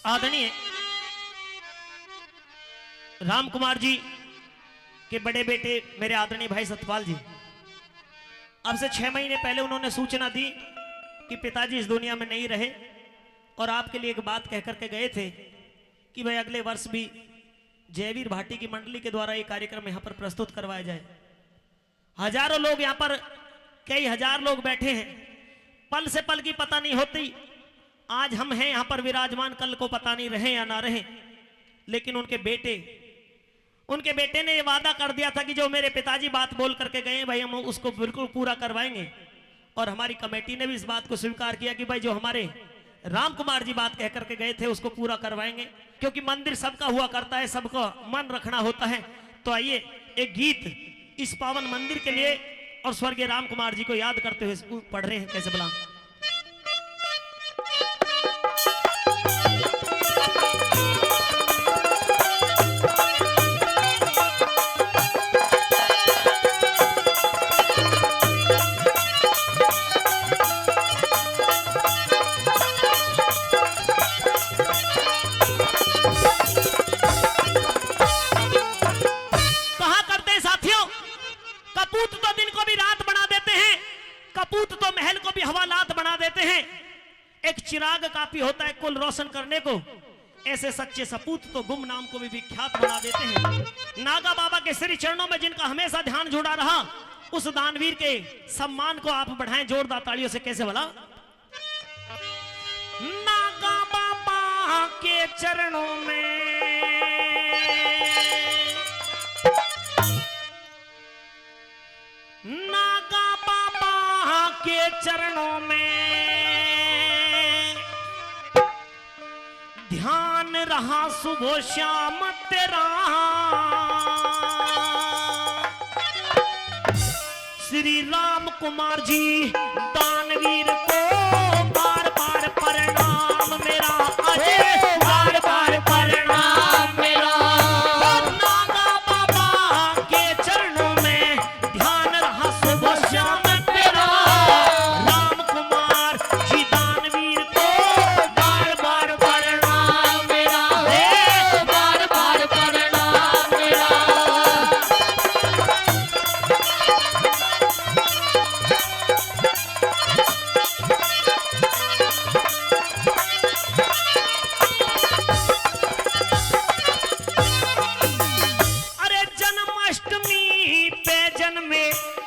आदरणीय राम कुमार जी के बड़े बेटे मेरे आदरणीय भाई सतपाल जी, अब से 6 महीने पहले उन्होंने सूचना दी कि पिताजी इस दुनिया में नहीं रहे और आपके लिए एक बात कह करके गए थे कि भाई अगले वर्ष भी जयवीर भाटी की मंडली के द्वारा ये कार्यक्रम यहाँ पर प्रस्तुत करवाया जाए। हजारों लोग यहाँ पर, कई हजार लोग बैठे हैं, पल से पल की पता नहीं होती। आज हम हैं यहाँ पर विराजमान, कल को पता नहीं रहे या ना रहे, लेकिन उनके बेटे ने ये वादा कर दिया था कि जो मेरे पिताजी बात बोल करके गए भाई हम उसको बिल्कुल पूरा करवाएंगे। और हमारी कमेटी ने भी इस बात को स्वीकार किया कि भाई जो हमारे राम कुमार जी बात कह करके गए थे उसको पूरा करवाएंगे, क्योंकि मंदिर सबका हुआ करता है, सबको मन रखना होता है। तो आइए एक गीत इस पावन मंदिर के लिए और स्वर्गीय राम कुमार जी को याद करते हुए पढ़ रहे हैं। कैसे बला चिराग काफी होता है कुल रोशन करने को, ऐसे सच्चे सपूत तो गुमनाम को भी विख्यात बना देते हैं। नागा बाबा के श्री चरणों में जिनका हमेशा ध्यान जुड़ा रहा, उस दानवीर के सम्मान को आप बढ़ाएं जोरदार तालियों से। कैसे भला? नागा बाबा के चरणों में, नागा बाबा के चरणों में ध्यान रहा सुबह शाम तेरा, श्री राम कुमार जी दानवीर को बार बार प्रणाम मेरा, अरे बार बार प्रणाम मेरा। नागा बाबा के चरणों में ध्यान रहा सुबह शाम तेरा, राम कुमार जी दानवीर को बार बार प्रणाम मेरा, बार बार प्रणाम मेरा।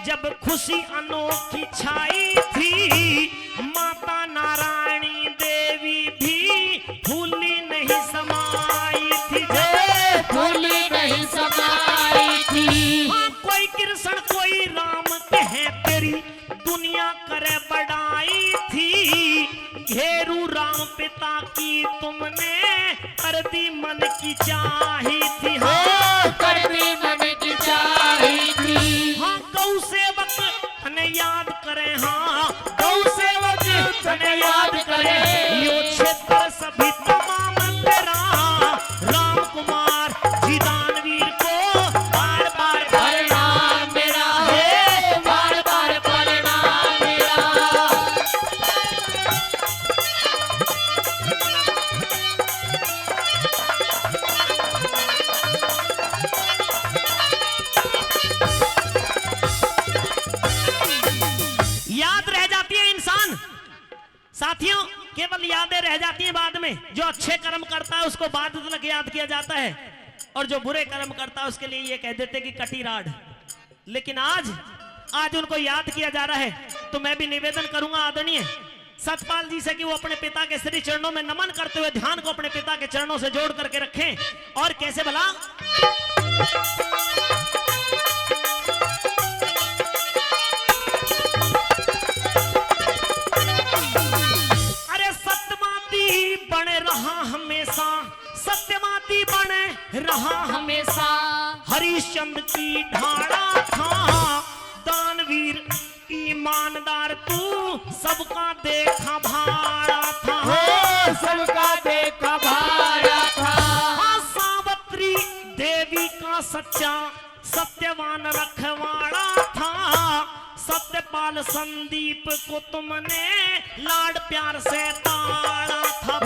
जब खुशी अनोखी छाई थी, माता नारायणी देवी भी भूली नहीं समाई थी, भूली नहीं समाई थी। हाँ, कोई कृष्ण कोई राम कहे तेरी दुनिया करे बड़ाई थी, घेरू राम पिता की तुमने कर दी मन की चाही थी, हाँ कर दी मन की चाही थी। हाँ गौ सेवक तने याद करें, हाँ गौ सेवक तने याद करें, यो क्षेत्र सभी तमाम तेरा, राम कुमार जी दानवीर को बार बार प्रणाम मेरा, हे बार बार प्रणाम मेरा। याद रह जाती है इंसान साथियों, केवल यादें रह जाती हैं बाद में। जो अच्छे कर्म करता है उसको बाद तक याद किया जाता है, और जो बुरे कर्म करता है उसके लिए ये कह देते कि कटी राड। लेकिन आज उनको याद किया जा रहा है, तो मैं भी निवेदन करूंगा आदरणीय सतपाल जी से कि वो अपने पिता के श्री चरणों में नमन करते हुए ध्यान को अपने पिता के चरणों से जोड़ करके रखें। और कैसे भला? बने रहा हमेशा, सत्यवादी बने रहा हमेशा, हरिश्चंद्र की ढाड़ा था दानवीर ईमानदार, तू सबका देखा भाड़ा था, सबका देखा भाड़ा था। हाँ सावित्री देवी का सच्चा सत्यवान रखवाड़ा था, सत्यपाल संदीप को तुमने लाड प्यार से ताड़ा था,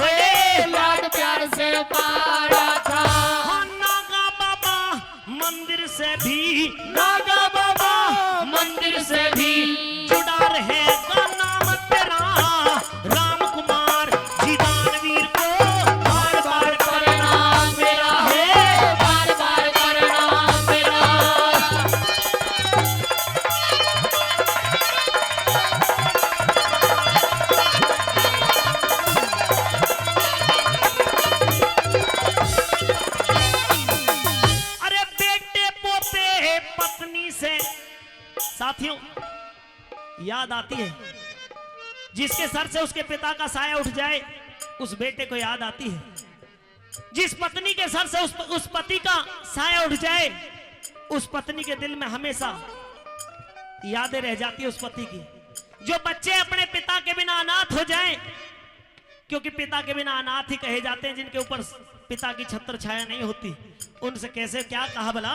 लाड प्यार नागा बाबा मंदिर से भी जुड़ा रहेगा नाम तेरा राम कुमार जी दानवीर को बार बार प्रणाम मेरा है, बार बार प्रणाम मेरा। अरे बेटे पोते पत्नी से साथियों याद आती है, जिसके सर से उसके पिता का साया उठ जाए उस बेटे को याद आती है। जिस पत्नी के सर से उस पति का साया उठ जाए उस पत्नी के दिल में हमेशा यादें रह जाती है उस पति की। जो बच्चे अपने पिता के बिना अनाथ हो जाएं, क्योंकि पिता के बिना अनाथ ही कहे जाते हैं जिनके ऊपर पिता की छत्र छाया नहीं होती, उनसे कैसे क्या कहा भला।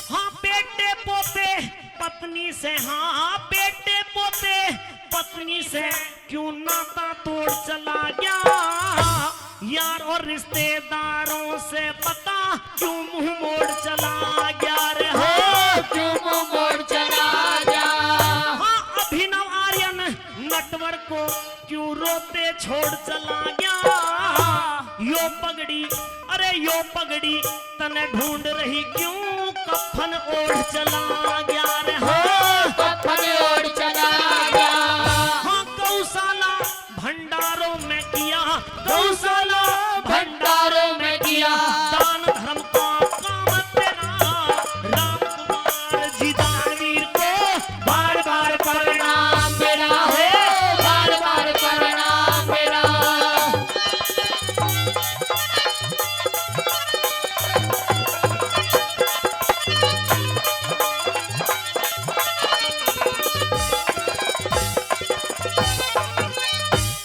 हाँ बेटे पोते पत्नी से, हाँ बेटे पोते पत्नी से क्यों नाता तोड़ चला गया, यार और रिश्तेदारों से पता क्यों मुंह मोड़ चला गया रे हो। क्यों मुंह मोड़ चला गया। हाँ अभिनव आर्यन नटवर को क्यों रोते छोड़ चला गया, यो पगड़ी अरे यो पगड़ी तने ढूंढ रही क्यों कफन ओढ़ चला गया रे हो। कफन ओढ़ चला गया। हाँ गौशाला भंडारों में किया, गौशाला भंडारों में किया दान धर्म का काम तेरा राम कुमार जी दानवीर को बार बार प्रणाम मेरा है, बार बार प्रणाम मेरा।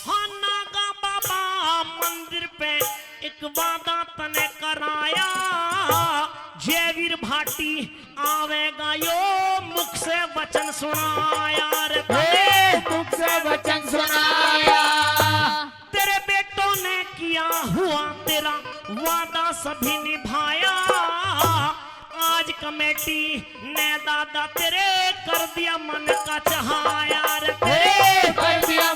हाँ नागा बाबा मंदिर पे एक वादा तने कराया, जयवीर भाटी आवेगा यो मुख से वचन सुनाया रे तने। मुख से वचन सुनाया। तेरे बेटों ने किया हुआ तेरा वादा सभी निभाया, आज कमेटी ने दादा तेरे कर दिया मन का चाहा यार तेरे। कर दिया